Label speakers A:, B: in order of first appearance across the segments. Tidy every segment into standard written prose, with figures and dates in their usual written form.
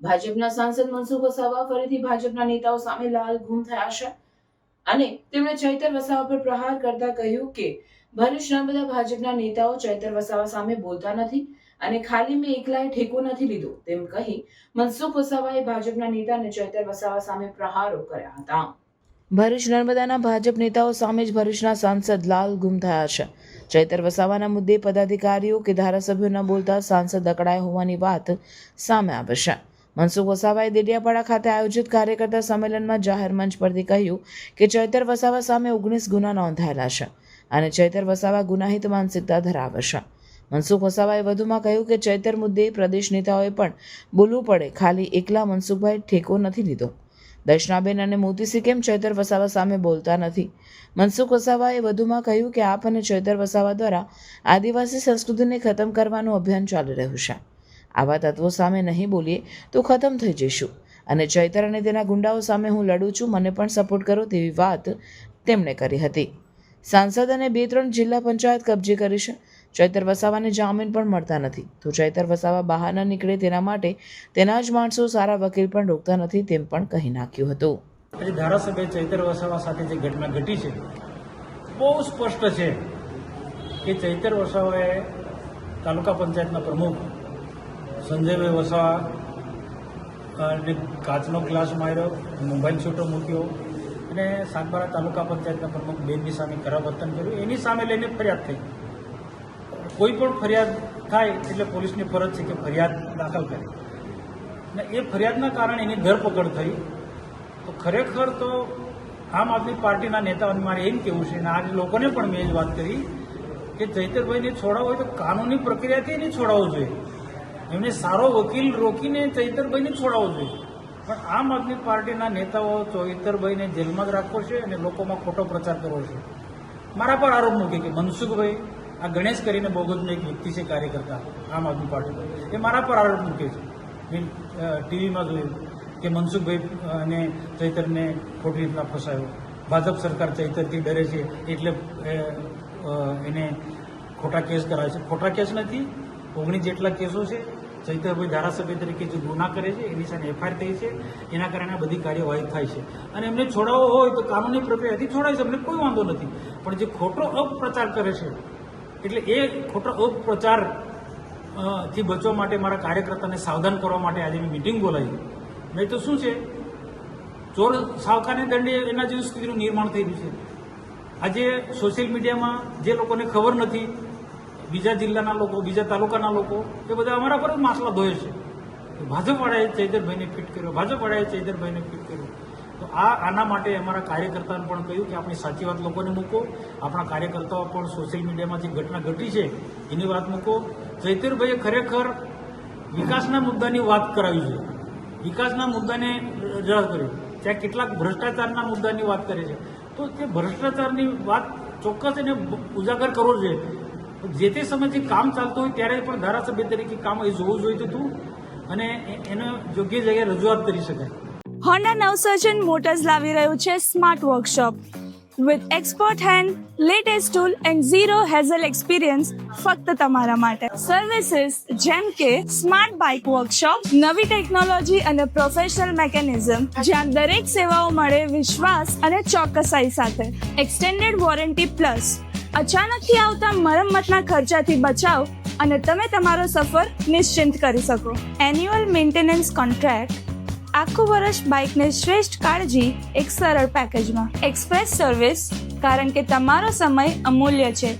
A: ભાજપના સાંસદ મનસુખ વસાવા ફરીથી ભાજપના નેતાઓ સામે લાલ ઘૂમ થયા છે અને તેમણે ચૈતર વસાવા પર પ્રહાર કરતા કહ્યું કે ભરૂચના બધા ભાજપના નેતાઓ ચૈતર વસાવા સામે બોલતા નથી અને ખાલી મેં એકલાએ ઠેકો નથી લીધો તેમ કહી મનસુખ વસાવાએ ભાજપના નેતાને ચૈતર વસાવા સામે પ્રહારો કર્યા હતા. ભરૂચ નર્મદાના ભાજપ નેતાઓ સામે જ ભરૂચના સાંસદ લાલ ગુમ થયા છે. ચૈતર વસાવાના મુદ્દે પદાધિકારીઓ કે ધારાસભ્યો ન બોલતા સાંસદ અકળાયા હોવાની વાત સામે આવે છે. મનસુખ વસાવાએ દેડિયાપાડા ખાતે આયોજિત કાર્યકર્તા સંમેલનમાં જાહેર મંચ પરથી કહ્યું કે ચૈતર વસાવા સામે 19 ગુના નોંધાયેલા છે અને ચૈતર વસાવા ગુનાહિત માનસિકતા ધરાવે છે. મનસુખ વસાવાએ વધુમાં કહ્યું કે ચૈતર મુદ્દે પ્રદેશ નેતાઓએ પણ બોલવું પડે, ખાલી એકલા મનસુખભાઈ ઠેકો નથી લીધો. દર્શનાબેન અને મોતીસી કેમ ચૈતર વસાવા સામે બોલતા નથી? મનસુખ વસાવાએ વધુમાં કહ્યું કે આપ અને ચૈતર વસાવા દ્વારા આદિવાસી સંસ્કૃતિને ખતમ કરવાનું અભિયાન ચાલી રહ્યું છે. આવા તત્વો સામે નહીં બોલીએ તો ખતમ થઈ જઈશું અને ચૈતર અને તેના ગુંડાઓ સામે હું લડું છું, મને પણ સપોર્ટ કરો તેવી વાત તેમણે કરી હતી. સાંસદ અને 2-3 જિલ્લા પંચાયત કબજે કરી છે. ચૈતર વસાવાને જામીન પણ મળતા નથી તો ચૈતર વસાવા બહાર ન નીકળે તેના માટે તેના જ માણસો સારા વકીલ પણ રોકતા નથી તેમ પણ કહી નાખ્યું હતું.
B: ધારાસભ્ય ચૈતર વસાવા સાથે જે ઘટના ઘટી છે બહુ સ્પષ્ટ છે કે ચૈતર વસાવાએ તાલુકા પંચાયતના પ્રમુખ સંજયભાઈ વસાવા ને કાચનો ગ્લાસ માર્યો, મોબાઈલ છૂટો મૂક્યો અને સાગબારા તાલુકા પંચાયતના પ્રમુખ બેનની સામે ખરાબ વર્તન કર્યું. એની સામે લઈને ફરિયાદ થઈ. કોઈ પણ ફરિયાદ થાય એટલે પોલીસની ફરજ છે કે ફરિયાદ દાખલ કરે અને એ ફરિયાદના કારણે એની ધરપકડ થઈ. તો ખરેખર તો આમ આદમી પાર્ટીના નેતાઓને મારે એમ કહેવું છે અને આજ લોકોને પણ મેં જ વાત કરી કે ચૈતરભાઈને છોડાવવો હોય તો કાનૂની પ્રક્રિયાથી એને છોડાવવો જોઈએ. એમને સારો વકીલ રોકીને ચૈતરભાઈને છોડાવવો જોઈએ. પણ આમ આદમી પાર્ટીના નેતાઓ ચૈતરભાઈને જેલમાં જ રાખવો છે અને લોકોમાં ખોટો પ્રચાર કરવો છે. મારા પર આરોપ મૂકે કે મનસુખભાઈ આ ગણેશ કરીને બોગસનો એક વ્યક્તિ છે કાર્યકર્તા આમ આદમી પાર્ટીનો, એ મારા પર આરોપ મૂકે છે. મેં ટીવીમાં જોયું કે મનસુખભાઈ અને ચૈતરને ખોટી રીતના ફસાયો. ભાજપ સરકાર ચૈતરથી ડરે છે એટલે એને ખોટા કેસ કરાવે છે. ખોટા કેસ નથી, 19 જેટલા કેસો છે. ચૈતરભાઈ ધારાસભ્ય તરીકે જે ગુના કરે છે એની સામે એફઆઈઆર થઈ છે, એના કારણે બધી કાર્યવાહી થાય છે અને એમને છોડાવવો હોય તો કાનૂની પ્રક્રિયાથી છોડાય છે, અમને કોઈ વાંધો નથી. પણ જે ખોટો અપપ્રચાર કરે છે એટલે એ ખોટો અપપ્રચાર થી બચવા માટે મારા કાર્યકર્તાને સાવધાન કરવા માટે આજે મેં મિટિંગ બોલાવી. નહીં તો શું છે, ચોર સાવકાને દંડે એના જેવી સ્થિતિનું નિર્માણ થઈ રહ્યું છે. આજે સોશિયલ મીડિયામાં જે લોકોને ખબર નથી, બીજા જિલ્લાના લોકો, બીજા તાલુકાના લોકો, એ બધા અમારા પર જ માસલા ધોય છે. ભાજપવાળાએ ચૈતરભાઈને ફિટ કર્યો, ભાજપવાળાએ ચૈતરભાઈને ફિટ કર્યો. તો આના માટે અમારા કાર્યકર્તાને પણ કહ્યું કે આપણી સાચી વાત લોકોને મૂકો. આપણા કાર્યકર્તાઓ પણ સોશિયલ મીડિયામાં જે ઘટના ઘટી છે એની વાત મૂકો. ચૈતરભાઈએ ખરેખર વિકાસના મુદ્દાની વાત કરાવી છે, વિકાસના મુદ્દાને રજૂ કર્યો. ત્યાં કેટલાક ભ્રષ્ટાચારના મુદ્દાની વાત કરે છે તો તે ભ્રષ્ટાચારની વાત ચોક્કસ એને ઉજાગર કરવો જોઈએ. જે તે સમયે જે કામ ચાલતું હોય ત્યારે પણ ધારાસભ્ય તરીકે કામ એ જોવું જોઈતું હતું અને એને યોગ્ય જગ્યાએ રજૂઆત કરી શકાય.
C: હોન્ડા નવસર્જન મોટર્સ લાવી રહ્યું છે smart workshop with expert hand, latest tool and zero hazel experience ફક્ત તમારા માટે. સર્વિસીસ જેમ કે સ્માર્ટ બાઇક વર્કશોપ, નવી ટેકનોલોજી અને પ્રોફેશનલ મેકેનિઝમ, જ્યાં દરેક સેવાઓ મળે વિશ્વાસ અને ચોકસાઈ સાથે. એક્સટેન્ડેડ વોરંટી પ્લસ અચાનકથી આવતા મરમ્મતના ખર્ચાથી બચાવ અને તમે તમારો સફર નિશ્ચિંત કરી શકો. એન્યુઅલ મેન્ટેનન્સ કોન્ટ્રાક્ટ, આખું વર્ષ બાઇકને શ્રેષ્ઠ કાળજી એક સરળ પેકેજમાં. એક્સપ્રેસ સર્વિસ, કારણ કે તમારો સમય અમૂલ્ય છે.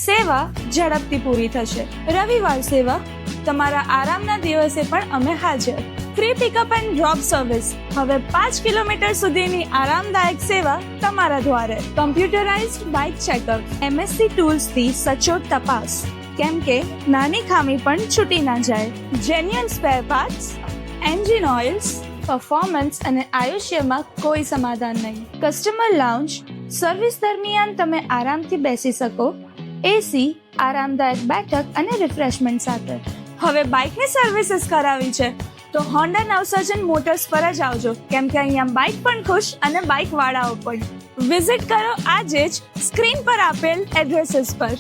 C: સેવા ઝડપથી પૂરી થશે. રવિવાર સેવા, તમારા આરામના દિવસે પણ અમે હાજર. Free pickup and drop service, હવે 5 કિલોમીટર સુધીની આરામદાયક સેવા તમારા દ્વારે. કમ્પ્યુટરાઇઝ્ડ બાઇક ચેકઅપ, એમએસસી ટૂલ્સથી સચોટ તપાસ, કેમ કે નાની ખામી પણ છૂટી ના જાય. Genuine spare parts, engine oils, performance અને આયુષ્યમાં કોઈ સમાધાન નહીં. કસ્ટમર લાઉન્જ, સર્વિસ દરમિયાન તમે આરામથી બેસી શકો. એસી, આરામદાયક બેઠક અને રિફ્રેશમેન્ટ સાથે. હવે બાઇકની સર્વિસીસ કરાવી છે તો હોન્ડા નવસર્જન મોટર્સ પર જ આવજો, કેમ કે અહીંયા બાઇક પણ ખુશ અને બાઇક વાળાઓ પણ. વિઝિટ કરો આજે જ સ્ક્રીન પર આપેલ એડ્રેસીસ પર.